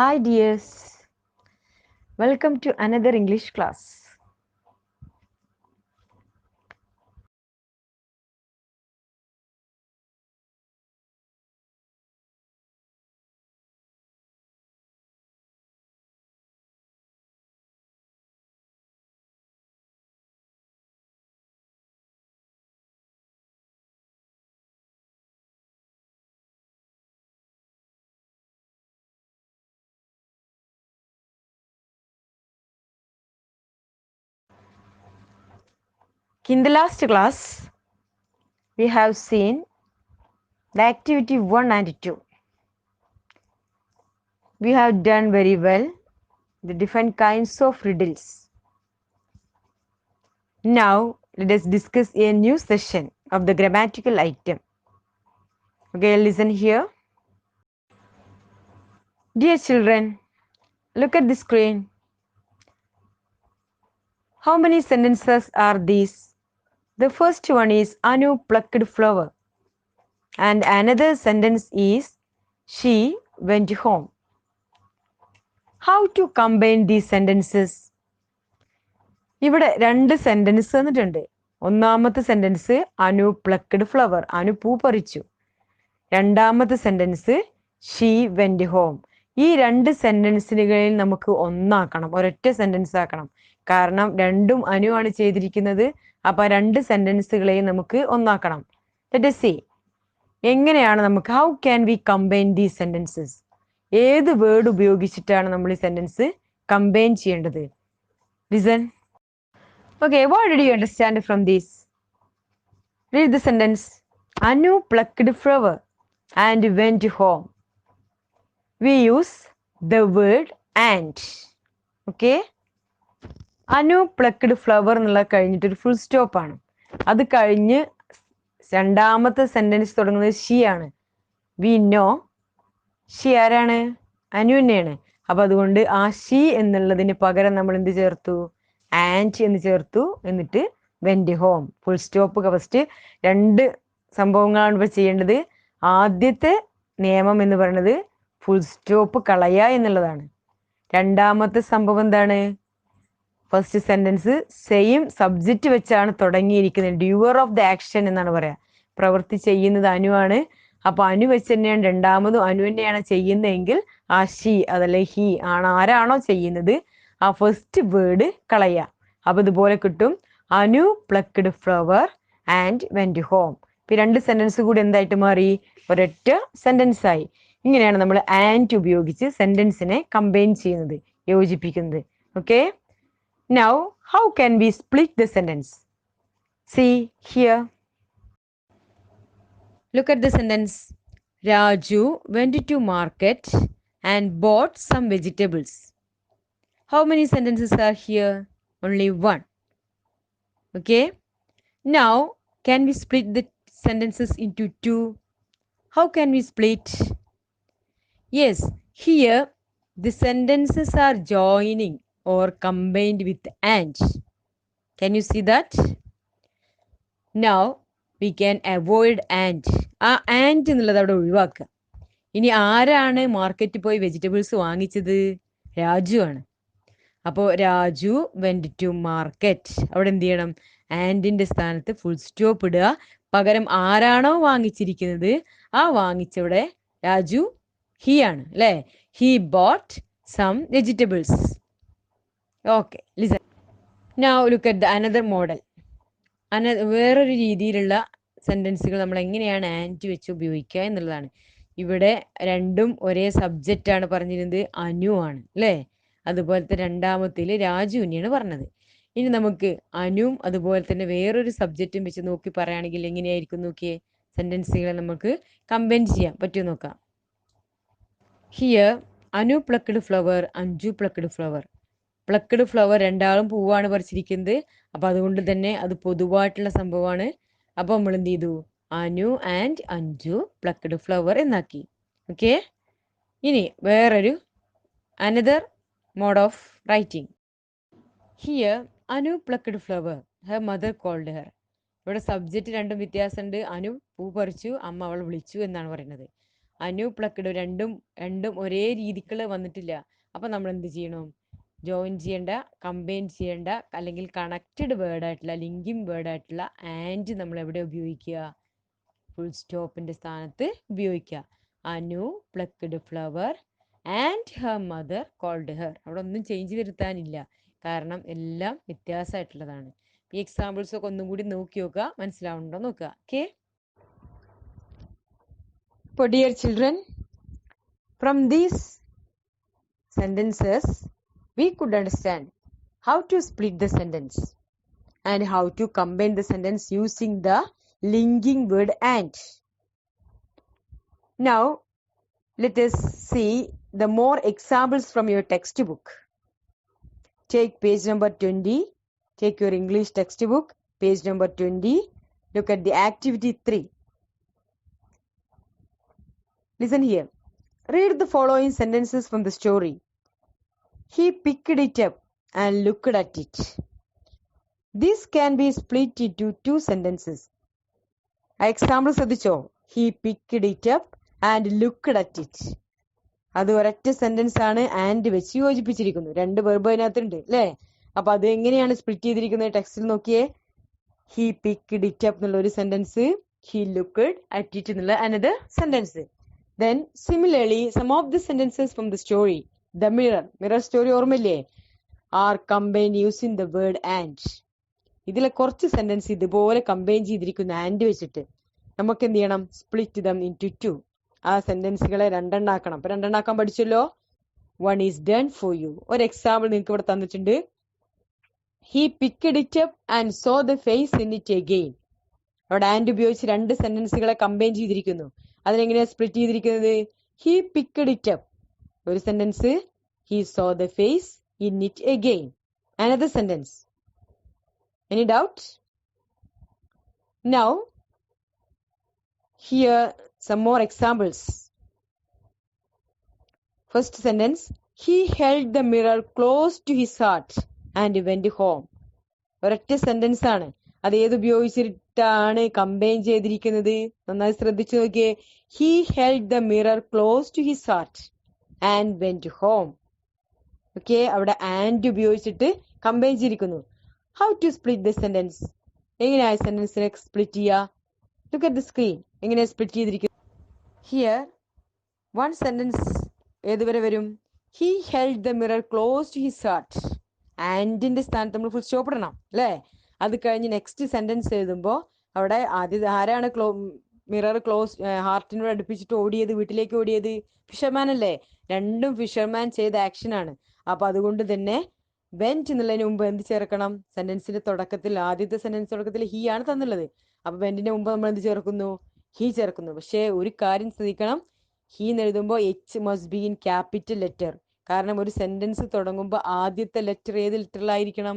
Hi dears, welcome to another English class. In the last class, we have seen the activity 1 and 2. We have done very well the different kinds of riddles. Now, let us discuss a new session of the grammatical item. Okay, listen here. Dear children, look at the screen. How many sentences are these? The first one is Anu plucked flower. And another sentence is she went home. How to combine these sentences? ഇവിടെ രണ്ട് sentence തന്നിട്ടുണ്ട്. ഒന്നാമത്തെ sentence Anu plucked flower, Anu പൂ പറിച്ചു. രണ്ടാമത്തെ sentence she went home. ഈ രണ്ട് സെന്റൻസുകളിൽ നമുക്ക് ഒന്നാക്കണം, ഒരൊറ്റ സെന്റൻസ് ആക്കണം. കാരണം രണ്ടും അനു ആണ് ചെയ്തിരിക്കുന്നത്. അപ്പൊ രണ്ട് സെന്റൻസുകളെയും നമുക്ക് ഒന്നാക്കണം. ലെറ്റ് us see എങ്ങനെയാണ് നമുക്ക് how can we combine these sentences? ഏത് വേർഡ് ഉപയോഗിച്ചിട്ടാണ് നമ്മൾ ഈ സെന്റൻസ് കമ്പൈൻ ചെയ്യേണ്ടത്? Listen. Okay, what did you understand from this? Read the sentence. Anu plucked flower and went home. We use the word and. Okay? Anu plucked flower എന്നുള്ള കഴിഞ്ഞിട്ടൊരു full stop ആണ്. അത് കഴിഞ്ഞ് രണ്ടാമത്തെ sentence തുടങ്ങുന്നത് she ആണ്. We know she ആരാണ്? അനു തന്നെയാണ്. അപ്പൊ അതുകൊണ്ട് ആ ഷീ എന്നുള്ളതിന് പകരം നമ്മൾ എന്ത് ചേർത്തു? ആൻഡ് എന്ന് ചേർത്തു. എന്നിട്ട് went home. Full stop first. രണ്ട് സംഭവങ്ങളാണ് ഇവിടെ ചെയ്യേണ്ടത്. ആദ്യത്തെ നിയമം എന്ന് പറയുന്നത് ഫുൾ സ്റ്റോപ്പ് കളയുക എന്നുള്ളതാണ്. രണ്ടാമത്തെ സംഭവം എന്താണ്? ഫസ്റ്റ് സെന്റൻസ് സെയിം സബ്ജക്റ്റ് വെച്ചാണ് തുടങ്ങിയിരിക്കുന്നത്. ഡ്യൂവർ ഓഫ് ദ ആക്ഷൻ എന്നാണ് പറയാ. പ്രവൃത്തി ചെയ്യുന്നത് അനു ആണ്. അപ്പൊ അനു വെച്ച് തന്നെയാണ് രണ്ടാമതും അനു തന്നെയാണ് ചെയ്യുന്നതെങ്കിൽ ആ ഷീ അതല്ലേ ഹി ആണ് ആരാണോ ചെയ്യുന്നത് ആ ഫസ്റ്റ് വേർഡ് കളയുക. അപ്പൊ ഇതുപോലെ കിട്ടും Anu plucked flower and went home. ഇപ്പൊ രണ്ട് സെന്റൻസ് കൂടി എന്തായിട്ട് മാറി? ഒരൊറ്റ സെന്റൻസ് ആയി. ഇങ്ങനെയാണ് നമ്മൾ ആൻഡ് ഉപയോഗിച്ച് സെന്റൻസിനെ കമ്പൈൻ ചെയ്യുന്നത്, യോജിപ്പിക്കുന്നത്. Okay, now how can we split the sentence? See here. Look at the sentence. Raju went to market and bought some vegetables. How many sentences are here? Only one. Okay. Now, can we split the sentences into two? How can we split? Yes, here the sentences are joining or combined with and. Can you see that? Now, we can avoid and. ആ and എന്നുള്ളത് അവിടെ ഒഴിവാക്കുക. ഇനി ആരാണ് മാർക്കറ്റിൽ പോയി vegetables വാങ്ങിച്ചത്? രാജു ആണ്. അപ്പോൾ രാജു വെന്റ് ടു മാർക്കറ്റ്. അവിടെ എന്ത് ചെയ്യണം? ആൻഡിന്റെ സ്ഥാനത്ത് ഫുൾ സ്റ്റോപ്പ് ഇടുക. പകരം ആരാണോ വാങ്ങിച്ചിരിക്കുന്നത് ആ വാങ്ങിച്ചവിടെ രാജു ഹി ആണ് അല്ലേ? He bought some vegetables. Okay, listen. Now look at the another model. വേറൊരു രീതിയിലുള്ള സെന്റൻസുകൾ നമ്മൾ എങ്ങനെയാണ് ആൻഡ് വെച്ച് ഉപയോഗിക്കുക എന്നുള്ളതാണ്. ഇവിടെ രണ്ടും ഒരേ സബ്ജക്റ്റ് ആണ് പറഞ്ഞിരുന്നത്, അനു ആണ് അല്ലേ? അതുപോലത്തെ രണ്ടാമത്തിൽ രാജുവിനെയാണ് പറഞ്ഞത്. ഇനി നമുക്ക് അനുവും അതുപോലെ തന്നെ വേറൊരു സബ്ജക്റ്റും വെച്ച് നോക്കി പറയുകയാണെങ്കിൽ എങ്ങനെയായിരിക്കും നോക്കിയേ? സെന്റൻസുകളെ നമുക്ക് കമ്പൈൻ ചെയ്യാൻ പറ്റും നോക്കാം. Here Anu plucked flower, Anju plucked flower. Plucked flower രണ്ടാളും പൂവാണ് പറിച്ചിരിക്കുന്നത്. അപ്പൊ അതുകൊണ്ട് തന്നെ അത് പൊതുവായിട്ടുള്ള സംഭവമാണ്. അപ്പൊ നമ്മൾ എന്ത് ചെയ്തു? Anu and Anju plucked flower എന്നാക്കി. ഓക്കെ, ഇനി വേറൊരു another mode of writing. Here Anu plucked flower, her mother called her. ഇവിടെ സബ്ജക്റ്റ് രണ്ടും വ്യത്യാസമുണ്ട്. അനു പൂ പറിച്ചു, അമ്മ അവൾ വിളിച്ചു എന്നാണ് പറയുന്നത്. അനുപ്ലക്ഡ് രണ്ടും ഒരേ രീതിക്കുള്ള വന്നിട്ടില്ല. അപ്പം നമ്മൾ എന്ത് ചെയ്യണം? ജോയിൻ ചെയ്യേണ്ട, കമ്പൈൻ ചെയ്യേണ്ട, അല്ലെങ്കിൽ കണക്റ്റഡ് വേർഡായിട്ടുള്ള, ലിങ്കിങ് വേർഡായിട്ടുള്ള ആൻഡ് നമ്മൾ എവിടെ ഉപയോഗിക്കുക? ഫുൾ സ്റ്റോപ്പിൻ്റെ സ്ഥാനത്ത് ഉപയോഗിക്കുക. Anu plucked flower and her mother called her. അവിടെ ഒന്നും ചേഞ്ച് വരുത്താനില്ല, കാരണം എല്ലാം വ്യത്യാസമായിട്ടുള്ളതാണ്. ഈ എക്സാമ്പിൾസ് ഒക്കെ ഒന്നും കൂടി നോക്കി നോക്കുക, മനസ്സിലാവുന്നുണ്ടോ നോക്കുക. Okay. So dear children, from these sentences we could understand how to split the sentence and how to combine the sentence using the linking word and. Now let us see the more examples from your textbook. Take page number 20. Take your English textbook, page number 20. Look at the activity 3. Listen here. Read the following sentences from the story. He picked it up and looked at it. This can be split into two sentences. Example ശ്രദ്ധിച്ചോ? He picked it up and looked at it. അത് ഒരൊറ്റ sentence ആണ്, and വെച്ച് യോജിപ്പിച്ചിരിക്കുന്നു. രണ്ട് verb അതിനകത്തുണ്ട് അല്ലേ? അപ്പൊ അത് എങ്ങനെയാണ് സ്പ്ലിറ്റ് ചെയ്തിരിക്കുന്നത്? ടെക്സ്റ്റിൽ നോക്കിയേ. He picked it up എന്നുള്ള ഒരു sentence, he looked at it എന്നുള്ള another sentence. Then similarly, some of the sentences from the story, the mirror story ഓർമ്മയില്ലേ, are combined using the word and. ഇതിലെ കുറച്ച് സെന്റൻസ് ഇതുപോലെ കമ്പൈൻ ചെയ്തിരിക്കുന്നു and വെച്ചിട്ട്. നമുക്ക് എന്ത് ചെയ്യണം? Split them in two. ആ സെന്റൻസുകളെ രണ്ടെണ്ണാക്കണം. അപ്പൊ രണ്ടെണ്ണാക്കാൻ പഠിച്ചല്ലോ. One is done for you. ഒരു എക്സാമ്പിൾ നിങ്ങൾക്ക് ഇവിടെ തന്നിട്ടുണ്ട്. He picked it up and saw the face in it again. അവിടെ ആൻഡ് ഉപയോഗിച്ച് രണ്ട് സെന്റൻസുകളെ കമ്പൈൻ ചെയ്തിരിക്കുന്നു. അതിനെങ്ങനെയാ സ്പ്ലിറ്റ് ചെയ്തിരിക്കുന്നത്? He picked it up. ഒരു sentence, he saw the face in it again. Another sentence. Any doubt? Now, here some more examples. First sentence, he held the mirror close to his heart and went home. ഒരൊറ്റ sentence ആണ്. അത് ഏത് ഉപയോഗിച്ചിട്ടാണ് combine ചെയ്തിരിക്കുന്നത്? നന്നായി ശ്രദ്ധിച്ചു നോക്കിയേ. He held the mirror close to his heart and went home. Okay, അവിടെ and ഉപയോഗിച്ചിട്ട് കമ്പൈൻ ചെയ്തിരിക്കുന്നു. How to split the sentence? എങ്ങനെയാ സെന്റൻസിനെ സ്പ്ലിറ്റ് ചെയ്യുക? Look at the screen. എങ്ങനെയാ സ്പ്ലിറ്റ് ചെയ്തിരിക്കുന്നത്? Here one sentence ഏതുവരെ വരും? He held the mirror close to his heart. ആൻഡിന്റെ സ്ഥാനത്ത് നമ്മൾ ഫുൾ സ്റ്റോപ്പ് ഇടണം അല്ലേ? അത് കഴിഞ്ഞ് നെക്സ്റ്റ് സെന്റൻസ് എഴുതുമ്പോൾ അവിടെ ആരാണ് മിറർ ക്ലോസ് ഹാർട്ടിനോട് അടുപ്പിച്ചിട്ട് ഓടിയത്, വീട്ടിലേക്ക് ഓടിയത്? ഫിഷർമാൻ അല്ലേ? രണ്ടും ഫിഷർമാൻ ചെയ്ത ആക്ഷൻ ആണ്. അപ്പൊ അതുകൊണ്ട് തന്നെ വെന്റ് എന്നുള്ളതിന് മുമ്പ് എന്ത് ചേർക്കണം? സെന്റൻസിന്റെ തുടക്കത്തിൽ, ആദ്യത്തെ സെന്റൻസ് തുടക്കത്തിൽ ഹീ ആണ് തന്നുള്ളത്. അപ്പൊ വെന്റിന്റെ മുമ്പ് നമ്മൾ എന്ത് ചേർക്കുന്നു? ഹീ ചേർക്കുന്നു. പക്ഷെ ഒരു കാര്യം ശ്രദ്ധിക്കണം, ഹീ എന്ന് എഴുതുമ്പോൾ H must be in capital letter. കാരണം ഒരു സെന്റൻസ് തുടങ്ങുമ്പോൾ ആദ്യത്തെ ലെറ്റർ ഏത് ലെറ്ററിലായിരിക്കണം?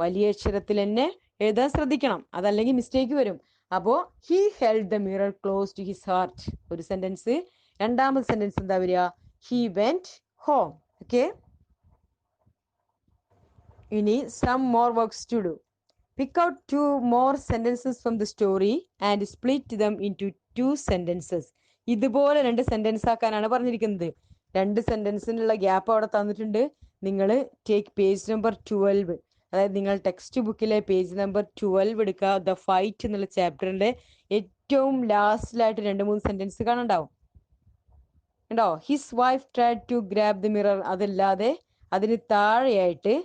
വലിയ അക്ഷരത്തിൽ തന്നെ എഴുതാൻ ശ്രദ്ധിക്കണം, അതല്ലെങ്കിൽ മിസ്റ്റേക്ക് വരും. അപ്പോ he held the mirror close to his heart ഒരു സെന്റൻസ്. രണ്ടാമത്തെ സെന്റൻസ് എന്താ വരിക? He went home. ഓക്കെ, ഇനി some more works to do. Pick out two more sentences from the story and split them into two sentences. ഇതുപോലെ രണ്ട് sentence ആക്കാനാണ് പറഞ്ഞിരിക്കുന്നത്. രണ്ട് സെന്റൻസിനുള്ള gap അവിടെ തന്നിട്ടുണ്ട്. നിങ്ങൾ ടേക്ക് പേജ് നമ്പർ 12, അതായത് നിങ്ങൾ ടെക്സ്റ്റ് ബുക്കിലെ പേജ് നമ്പർ 12 എടുക്കുക. ദ ഫൈറ്റ് എന്നുള്ള ചാപ്റ്ററിന്റെ ഏറ്റവും ലാസ്റ്റിലായിട്ട് 2-3 സെന്റൻസ് കാണണ്ടാവും ഉണ്ടോ? His wife tried to grab the mirror. അതല്ലാതെ അതിന് താഴെയായിട്ട്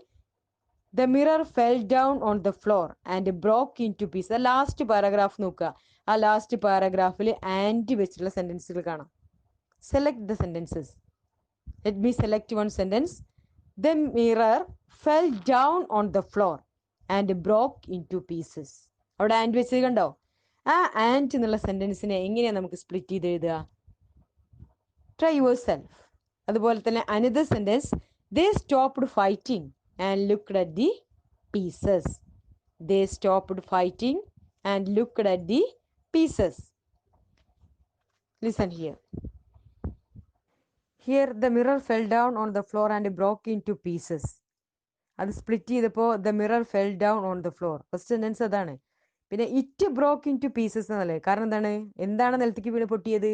The mirror fell down on the floor and broke into pieces. ആ ലാസ്റ്റ് പാരഗ്രാഫ് നോക്കുക. ആ ലാസ്റ്റ് പാരഗ്രാഫിൽ ആൻഡ് വെച്ചിട്ടുള്ള സെന്റൻസുകൾ കാണാം. Select the sentences. Let me select one sentence. The mirror fell down on the floor and broke into pieces. അവിടെ and വെച്ചത് കണ്ടോ? ആ and എന്നുള്ള സെന്റൻസിനെ എങ്ങനെയാണ് നമുക്ക് സ്പ്ലിറ്റ് ചെയ്ത് എഴുതുക? Try yourself. അതുപോലെ തന്നെ another sentence, they stopped fighting and looked at the pieces. They stopped fighting and looked at the pieces. Listen here. Here the mirror fell down on the floor and broke into pieces. അത് split ചെയ്തപ്പോൾ the mirror fell down on the floor. First sentence അതാണ്. പിന്നെ it broke into pieces എന്നല്ലേ? കാരണം എന്താണ് നിലത്തേക്ക് വീണ് പൊട്ടിയത്?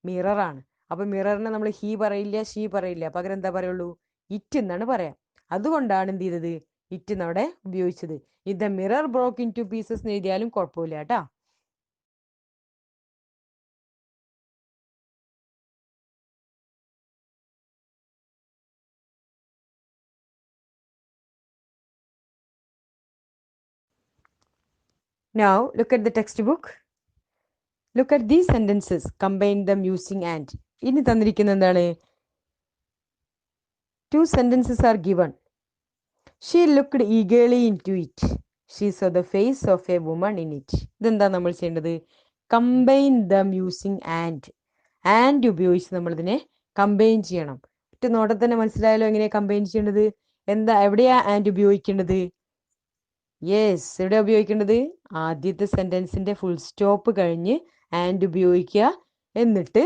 മിററാണ്. അപ്പൊ മിററിനെ നമ്മൾ ഹി പറയില്ല, ഷീ പറയില്ല, പകരം എന്താ പറയുള്ളൂ? ഇറ്റ് എന്നാണ് പറയാം. അതുകൊണ്ടാണ് എന്ത് ചെയ്തത്? ഇറ്റ് എന്നവിടെ ഉപയോഗിച്ചത്. ഇത് mirror broke into pieces എന്ന് എഴുതിയാലും കുഴപ്പമില്ല കേട്ടാ. Now look at the textbook. Look at these sentences. Combine them using and. ഇനി തന്നിരിക്കുന്ന എന്താണ്? Two sentences are given. She looked eagerly into it. She saw the face of a woman in it. ഇതെന്താ നമ്മൾ ചെയ്യേണ്ടത്? Combine dum using and. And ഉപയോഗിച്ച് നമ്മൾ ഇതിനെ combine ചെയ്യണം. ഒറ്റ നോട്ടം തന്നെ മനസ്സിലായാലോ എങ്ങനെയാ കമ്പൈൻ ചെയ്യേണ്ടത്? എവിടെയാ ആൻഡ് ഉപയോഗിക്കേണ്ടത്? യെസ്, എവിടെ ഉപയോഗിക്കേണ്ടത്? ആദ്യത്തെ സെന്റൻസിന്റെ ഫുൾ സ്റ്റോപ്പ് കഴിഞ്ഞ് ആൻഡ് ഉപയോഗിക്കുക. എന്നിട്ട്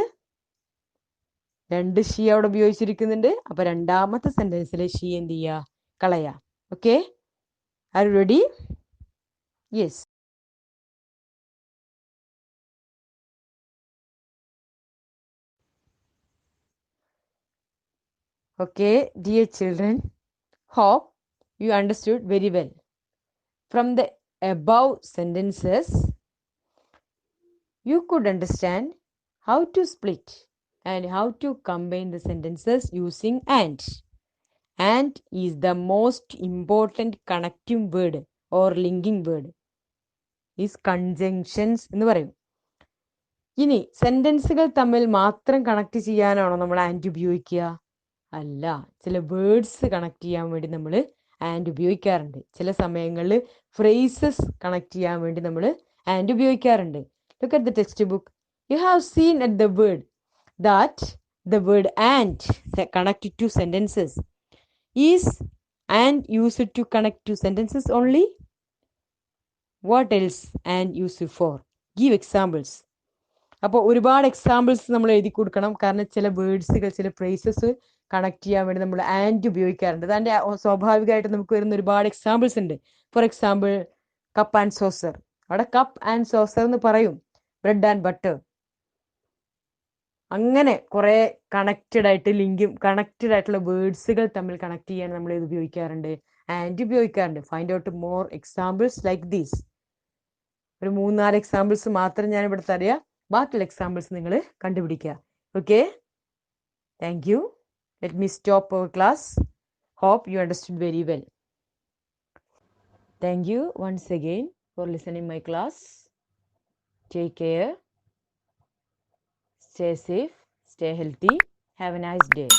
രണ്ട് ഷീ അവിടെ ഉപയോഗിച്ചിരിക്കുന്നുണ്ട്. അപ്പൊ രണ്ടാമത്തെ സെന്റൻസിലെ ഷീ എന്ത് ചെയ്യുക? കളയാ. Okay, are you ready? Yes. Okay, dear children, hope you understood very well. From the above sentences, you could understand how to split and how to combine the sentences using and. And is the most important connecting word or linking word. Is conjunctions എന്ന് പറയും. ഇനി സെന്റൻസുകൾ തമ്മിൽ മാത്രം connect ചെയ്യാനാണോ നമ്മൾ and ഉപയോഗിക്കുക? അല്ല, ചില വേർഡ്സ് കണക്ട് ചെയ്യാൻ വേണ്ടി നമ്മൾ ആൻഡ് ഉപയോഗിക്കാറുണ്ട്. ചില സമയങ്ങളിൽ ഫ്രേസസ് കണക്ട് ചെയ്യാൻ വേണ്ടി നമ്മൾ ആൻഡ് ഉപയോഗിക്കാറുണ്ട്. Look at the textbook. You have seen at the word that the word and connected to sentences. Is and used to connect to sentences only? What else and used for? Give examples. അപ്പോൾ ഒരുപാട് examples നമ്മൾ എഴുതി കൊടുക്കണം. കാരണം ചില വേർഡ്സുകൾ, ചില phrases connect ചെയ്യാൻ വേണ്ടി നമ്മൾ ആൻഡ് ഉപയോഗിക്കാറുണ്ട്. അതിൻ്റെ സ്വാഭാവികമായിട്ട് നമുക്ക് വരുന്ന ഒരുപാട് എക്സാമ്പിൾസ് ഉണ്ട്. For example, cup and saucer. അവിടെ കപ്പ് ആൻഡ് സോസർ എന്ന് പറയും. Bread and butter. അങ്ങനെ കുറെ കണക്റ്റഡ് ആയിട്ടുള്ള വേർഡ്സുകൾ തമ്മിൽ കണക്ട് ചെയ്യാൻ നമ്മൾ ഇത് ഉപയോഗിക്കാറുണ്ട്, ആൻഡ് ഉപയോഗിക്കാറുണ്ട്. Find out more examples like these. ഒരു 3-4 എക്സാമ്പിൾസ് മാത്രം ഞാൻ ഇവിടെ തരാം. ബാക്കിയുള്ള എക്സാമ്പിൾസ് നിങ്ങൾ കണ്ടുപിടിക്കുക. Okay, thank you. Let me stop our class. Hope you understood very well. Thank you once again for listening my class. Take care. Stay safe. Stay healthy. Have a nice day.